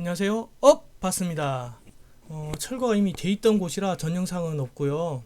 안녕하세요. 봤습니다. 철거가 이미 돼 있던 곳이라 전 영상은 없고요.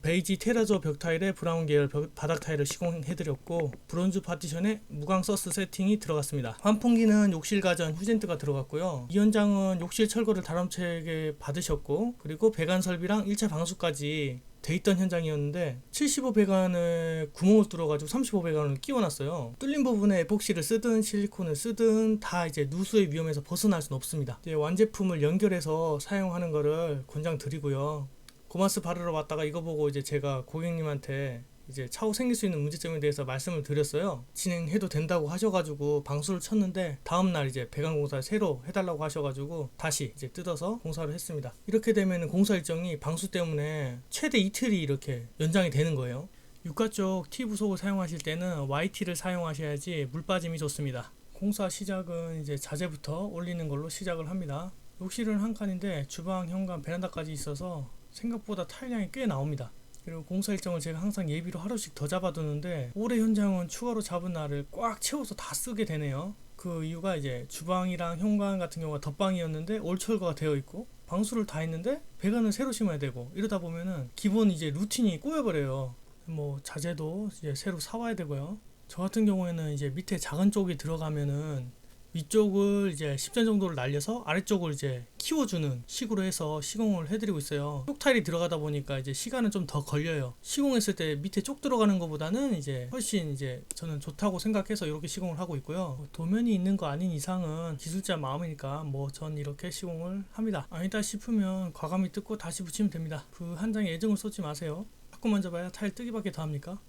베이지 테라조 벽 타일에 브라운 계열 바닥 타일을 시공해드렸고, 브론즈 파티션에 무광 서스 세팅이 들어갔습니다. 환풍기는 욕실 가전 휴젠트가 들어갔고요. 이 현장은 욕실 철거를 다람채게 받으셨고, 그리고 배관 설비랑 1차 방수까지 돼 있던 현장이었는데 75 배관에 구멍을 뚫어가지고 35 배관을 끼워놨어요. 뚫린 부분에 에폭시를 쓰든 실리콘을 쓰든 다 이제 누수의 위험에서 벗어날 수는 없습니다. 이제 완제품을 연결해서 사용하는 거를 권장드리고요. 고마스 바르러 왔다가 이거 보고 이제 제가 고객님한테 이제 차후 생길 수 있는 문제점에 대해서 말씀을 드렸어요. 진행해도 된다고 하셔가지고 방수를 쳤는데 다음날 이제 배관 공사를 새로 해달라고 하셔가지고 다시 이제 뜯어서 공사를 했습니다. 이렇게 되면 공사 일정이 방수 때문에 최대 이틀이 이렇게 연장이 되는 거예요. 유가 쪽 T 부속을 사용하실 때는 YT를 사용하셔야지 물 빠짐이 좋습니다. 공사 시작은 이제 자재부터 올리는 걸로 시작을 합니다. 욕실은 한 칸인데 주방, 현관, 베란다까지 있어서 생각보다 타일량이 꽤 나옵니다. 그리고 공사 일정을 제가 항상 예비로 하루씩 더 잡아두는데 올해 현장은 추가로 잡은 날을 꽉 채워서 다 쓰게 되네요. 그 이유가 이제 주방이랑 현관 같은 경우가 덧방이었는데 올 철거가 되어 있고 방수를 다 했는데 배관을 새로 심어야 되고 이러다 보면은 기본 이제 루틴이 꼬여버려요. 뭐 자재도 이제 새로 사와야 되고요. 저 같은 경우에는 이제 밑에 작은 쪽이 들어가면은 위쪽을 이제 10전 정도를 날려서 아래쪽을 이제 키워주는 식으로 해서 시공을 해드리고 있어요. 쪽 타일이 들어가다 보니까 이제 시간은 좀 더 걸려요. 시공했을 때 밑에 쪽 들어가는 것보다는 이제 훨씬 이제 저는 좋다고 생각해서 이렇게 시공을 하고 있고요. 도면이 있는 거 아닌 이상은 기술자 마음이니까 뭐 전 이렇게 시공을 합니다. 아니다 싶으면 과감히 뜯고 다시 붙이면 됩니다. 그 한 장에 애정을 쏟지 마세요. 자꾸 만져봐야 타일 뜨기밖에 더 합니까?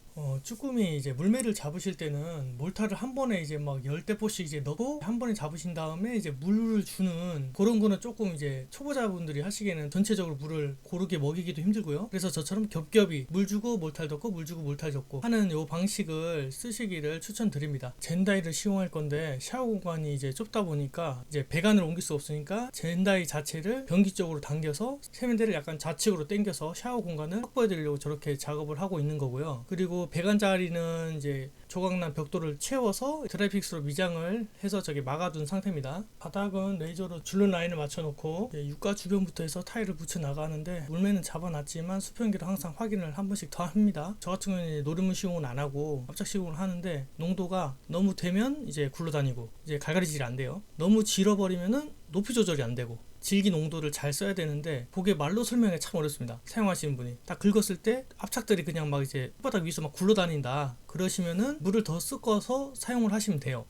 쭈꾸미 이제 물매를 잡으실 때는 몰타를 한 번에 이제 막 10대포씩 이제 넣고 한 번에 잡으신 다음에 이제 물을 주는 그런 거는 조금 이제 초보자분들이 하시기에는 전체적으로 물을 고르게 먹이기도 힘들고요. 그래서 저처럼 겹겹이 물 주고 몰탈 덮고 물 주고 몰탈 덮고 하는 요 방식을 쓰시기를 추천드립니다. 젠다이를 시공할 건데 샤워 공간이 이제 좁다 보니까 이제 배관을 옮길 수 없으니까 젠다이 자체를 변기 쪽으로 당겨서 세면대를 약간 좌측으로 당겨서 샤워 공간을 확보해 드리려고 저렇게 작업을 하고 있는 거고요. 그리고 배관 자리는 이제 조각난 벽돌을 채워서 드라이픽스로 미장을 해서 저기 막아둔 상태입니다. 바닥은 레이저로 줄눈 라인을 맞춰놓고 육가 주변부터 해서 타일을 붙여 나가는데 물매는 잡아놨지만 수평기를 항상 확인을 한 번씩 더 합니다. 저 같은 경우는 노른물 시공은 안 하고 압착 시공을 하는데 농도가 너무 되면 이제 굴러다니고 이제 갈갈이질이 안 돼요. 너무 질어버리면은 높이 조절이 안 되고 질기 농도를 잘 써야 되는데 그게 말로 설명이 참 어렵습니다. 사용하시는 분이 딱 긁었을 때 압착들이 그냥 막 이제 혓바닥 위에서 막 굴러다닌다 그러시면은 물을 더 섞어서 사용을 하시면 돼요.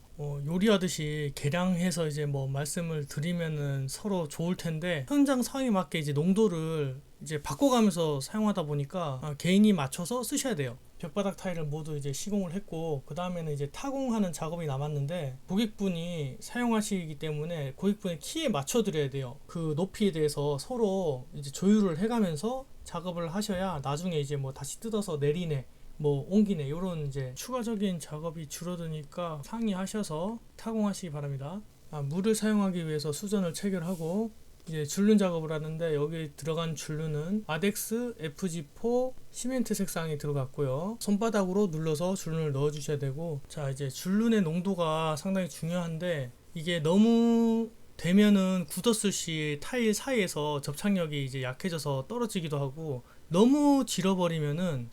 요리하듯이 계량해서 이제 뭐 말씀을 드리면은 서로 좋을 텐데 현장 상황에 맞게 이제 농도를 이제 바꿔가면서 사용하다 보니까 개인이 맞춰서 쓰셔야 돼요. 벽바닥 타일을 모두 이제 시공을 했고 그 다음에는 이제 타공하는 작업이 남았는데 고객분이 사용하시기 때문에 고객분의 키에 맞춰 드려야 돼요. 그 높이에 대해서 서로 이제 조율을 해가면서 작업을 하셔야 나중에 이제 뭐 다시 뜯어서 내리네 뭐 옮기네 이런 이제 추가적인 작업이 줄어드니까 상의하셔서 타공하시기 바랍니다. 물을 사용하기 위해서 수전을 체결하고 이제 줄눈 작업을 하는데 여기 들어간 줄눈은 아덱스 FG4 시멘트 색상이 들어갔고요. 손바닥으로 눌러서 줄눈을 넣어 주셔야 되고, 자 이제 줄눈의 농도가 상당히 중요한데 이게 너무 되면은 굳었을 시 타일 사이에서 접착력이 이제 약해져서 떨어지기도 하고 너무 질어버리면은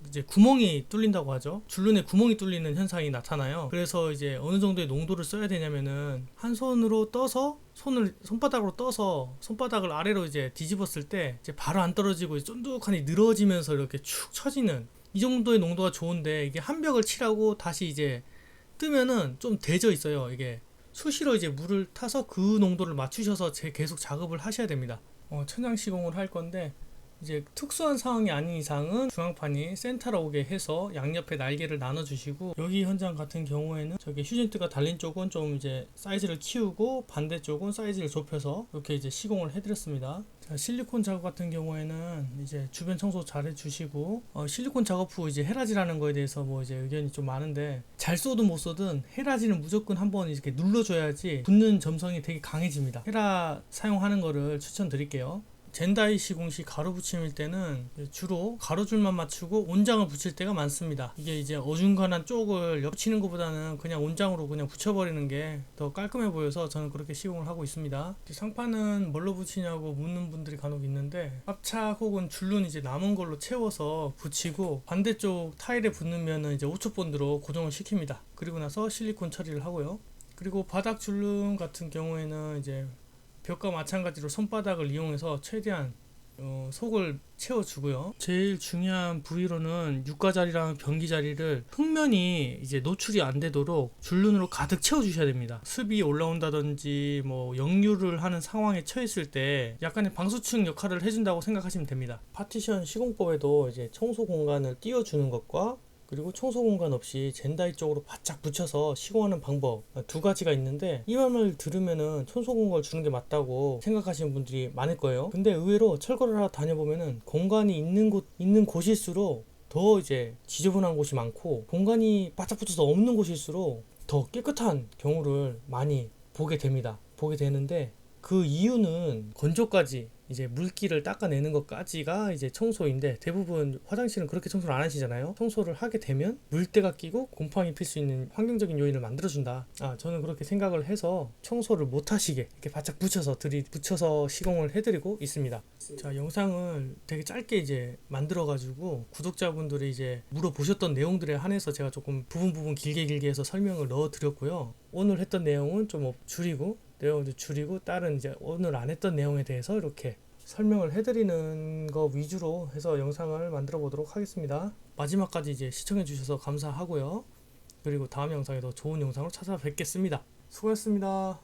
이제 구멍이 뚫린다고 하죠. 줄눈에 구멍이 뚫리는 현상이 나타나요. 그래서 이제 어느 정도의 농도를 써야 되냐면은 한 손으로 떠서 손바닥으로 떠서 손바닥을 아래로 이제 뒤집었을 때 이제 바로 안 떨어지고 쫀득하니 늘어지면서 이렇게 축 처지는 이 정도의 농도가 좋은데 이게 한 벽을 칠하고 다시 이제 뜨면은 좀 대져 있어요. 이게 수시로 이제 물을 타서 그 농도를 맞추셔서 계속 작업을 하셔야 됩니다. 천장 시공을 할 건데 이제 특수한 상황이 아닌 이상은 중앙판이 센터로 오게 해서 양옆에 날개를 나눠주시고, 여기 현장 같은 경우에는 저기 휴젠트가 달린 쪽은 좀 이제 사이즈를 키우고 반대쪽은 사이즈를 좁혀서 이렇게 이제 시공을 해드렸습니다. 자, 실리콘 작업 같은 경우에는 이제 주변 청소 잘 해주시고 실리콘 작업 후 이제 헤라질하는 거에 대해서 뭐 이제 의견이 좀 많은데 잘 쏘든 못 쏘든 헤라질은 무조건 한번 이렇게 눌러줘야지 붙는 점성이 되게 강해집니다. 헤라 사용하는 거를 추천드릴게요. 젠다이 시공 시 가로 붙임일 때는 주로 가로줄만 맞추고 온장을 붙일 때가 많습니다. 이게 이제 어중간한 쪽을 겹치는 것보다는 그냥 온장으로 그냥 붙여버리는 게 더 깔끔해 보여서 저는 그렇게 시공을 하고 있습니다. 상판은 뭘로 붙이냐고 묻는 분들이 간혹 있는데, 압착 혹은 줄눈 이제 남은 걸로 채워서 붙이고 반대쪽 타일에 붙으면 이제 오초본드로 고정을 시킵니다. 그리고 나서 실리콘 처리를 하고요. 그리고 바닥 줄눈 같은 경우에는 이제 벽과 마찬가지로 손바닥을 이용해서 최대한 속을 채워주고요. 제일 중요한 부위로는 유가 자리랑 변기 자리를 평면이 이제 노출이 안 되도록 줄눈으로 가득 채워주셔야 됩니다. 습이 올라온다든지 뭐 역류를 하는 상황에 처했을 때 약간의 방수층 역할을 해준다고 생각하시면 됩니다. 파티션 시공법에도 이제 청소 공간을 띄워주는 것과 그리고 청소 공간 없이 젠다이 쪽으로 바짝 붙여서 시공하는 방법 두 가지가 있는데, 이 말을 들으면은 청소 공간을 주는 게 맞다고 생각하시는 분들이 많을 거예요. 근데 의외로 철거를 하러 다녀보면은 공간이 있는 곳일수록 더 이제 지저분한 곳이 많고, 공간이 바짝 붙어서 없는 곳일수록 더 깨끗한 경우를 많이 보게 되는데, 그 이유는 건조까지 이제 물기를 닦아내는 것까지가 이제 청소인데, 대부분 화장실은 그렇게 청소를 안 하시잖아요. 청소를 하게 되면 물때가 끼고 곰팡이 필 수 있는 환경적인 요인을 만들어준다. 저는 그렇게 생각을 해서 청소를 못 하시게 이렇게 바짝 붙여서 시공을 해드리고 있습니다. 자, 영상을 되게 짧게 이제 만들어 가지고 구독자분들이 이제 물어보셨던 내용들에 한해서 제가 조금 부분 길게 해서 설명을 넣어 드렸고요. 오늘 했던 내용은 좀 줄이고 다른 이제 오늘 안 했던 내용에 대해서 이렇게 설명을 해드리는 거 위주로 해서 영상을 만들어 보도록 하겠습니다. 마지막까지 이제 시청해 주셔서 감사하고요. 그리고 다음 영상에도 좋은 영상으로 찾아뵙겠습니다. 수고하셨습니다.